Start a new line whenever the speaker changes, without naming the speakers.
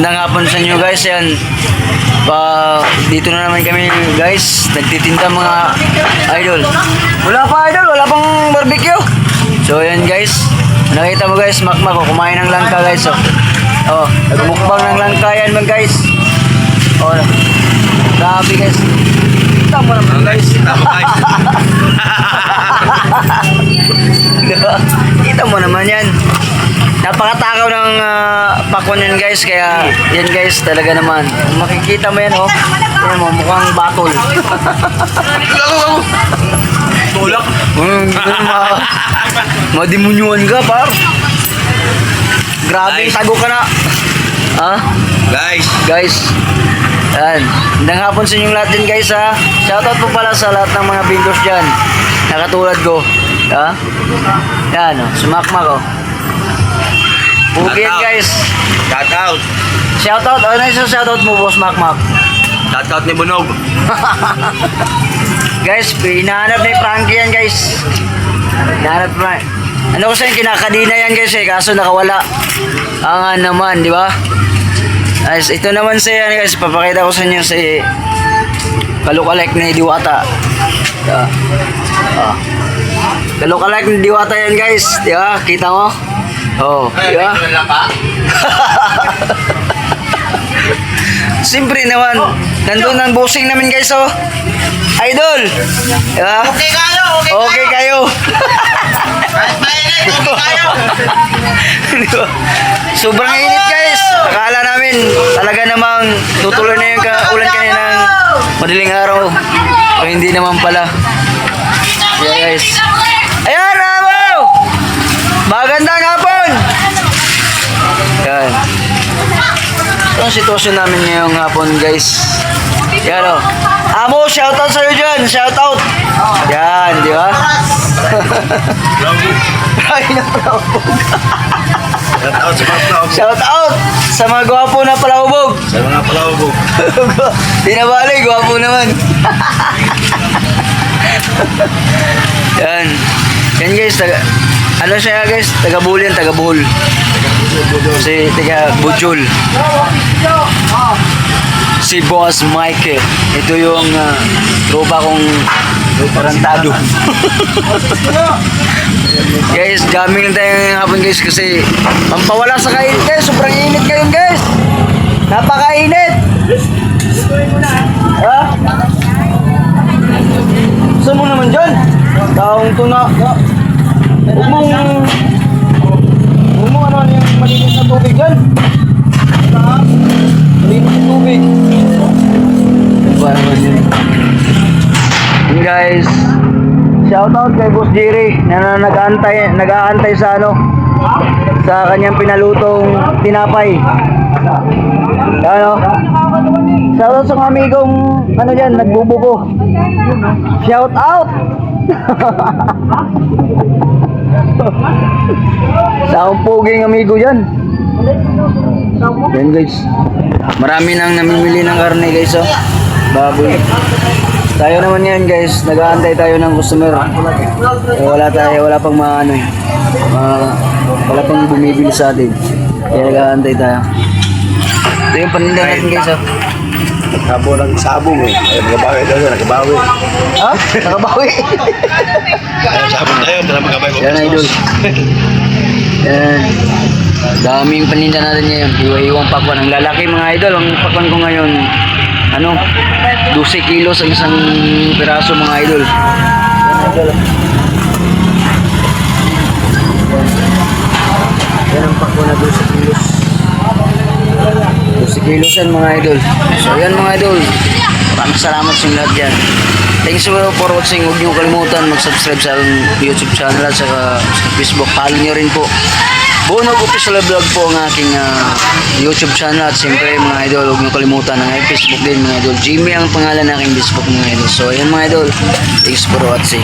Magandang hapon sa inyo guys. Yan. Dito na naman kami guys. Nagtitinda mga idol. Wala pa idol, wala pang barbecue. So yan guys. Nakita mo guys, makmak kumain ng langka guys. Oh, nagmukbang ng langka yan man guys. Oh, grabe guys. Kita mo naman guys. Kita mo naman yan. Napakatakaw ng pakwan yan guys. Kaya yan guys talaga naman. Makikita mo yan oh. Yan mo, mukhang batol. Tulak. Madimunyuan ka par. Grabe, tago ka na. Ha? Guys. Yan. Magandang hapon sa inyong lahat din guys ha. Shoutout po pala sa lahat ng mga vendors dyan. Nakatulad ko. Ha? Yan oh. Sumakmak oh. Pugi yan guys. Shoutout. Ano yung shoutout mo boss Makmak?
Shoutout ni Bunog.
Guys, hinahanap ni Frankie yan guys. Hinahanap na. Ano ko sa'yo, kinakadina yan guys eh. Kaso nakawala. Ang naman, di ba? Guys, ito naman sa yan guys. Papakita ko sa inyo si Kalukalek ni Diwata. Kalukalek ni Diwata yan guys. Di ba? Kita mo? Oh, di ba? Siyempre naman. Nandun ang bossing namin guys oh. Idol. Di ba? Okay kayo. Sobrang init guys. Akala namin talaga namang tutuloy na yung ulan kaninang madaling araw. O hindi naman pala. Yeah guys. Ayan amo! Magandang hapon! Yan. Ito ang sitwasyon namin ngayong hapon guys. Yan o. Amo, shoutout sa'yo dyan. Shoutout. Yan, di ba? Shoutout sa mga gwapo na palahubog. Di na bali, gwapo naman. Yan. Yan guys, ano siya guys? Taga-Bohol yan, taga-Bohol. Si taga-Bujol. Si Boss Mike. Ito yung tropa kong tarantado. Guys, gaming lang tayo ngayong hapon guys kasi pampawala sa kainit guys. Sobrang init ngayon guys. Napakainit. Ha? Saan mo naman dyan? Taong tuna. Huwag mong ano yung malinis na tubig dyan. Malinis na tubig. Diba naman yun? Yun guys. Shoutout kay Boss Jerry na nag-aantay sa ano sa kanyang pinalutong tinapay. Ano? Shoutout sa mga amigong ano dyan, nagbubuko. Shoutout! Sa akong puging amigo dyan. Yan guys. Marami nang namimili ng karne guys oh. Baboy. Tayo naman yan guys. Nag-aantay tayo ng customer. Wala pang wala pang bumibili sa atin. Kaya nag-aantay tayo. Ito yung paninda natin guys oh.
Nagkabo ng sabong eh. Nagkabawi daw siya, nagkabawi.
Ha? Nakabawi?
Sabong tayo, dala magkabay ko.
Yan idol. Yan. Daming paninda natin ngayon. Iwa-iwang pakwan. Ang lalaki mga idol. Ang pakwan ko ngayon, 12 kilos ang isang piraso mga idol. Yan idol. Yan ang pakwan na 12 kilos. 12 kilos yan mga idol. So yan mga idol. Maraming salamat sa lahat dyan. Thanks for watching. Huwag niyo kalimutan mag-subscribe sa YouTube channel at sa Facebook. Follow niyo rin po. Bunog Official Vlog po ang aking YouTube channel. At siyempre mga idol, huwag niyo kalimutan ang Facebook din mga idol. Jimmy ang pangalan ng aking Facebook mga idol. So yan mga idol. Thanks for watching.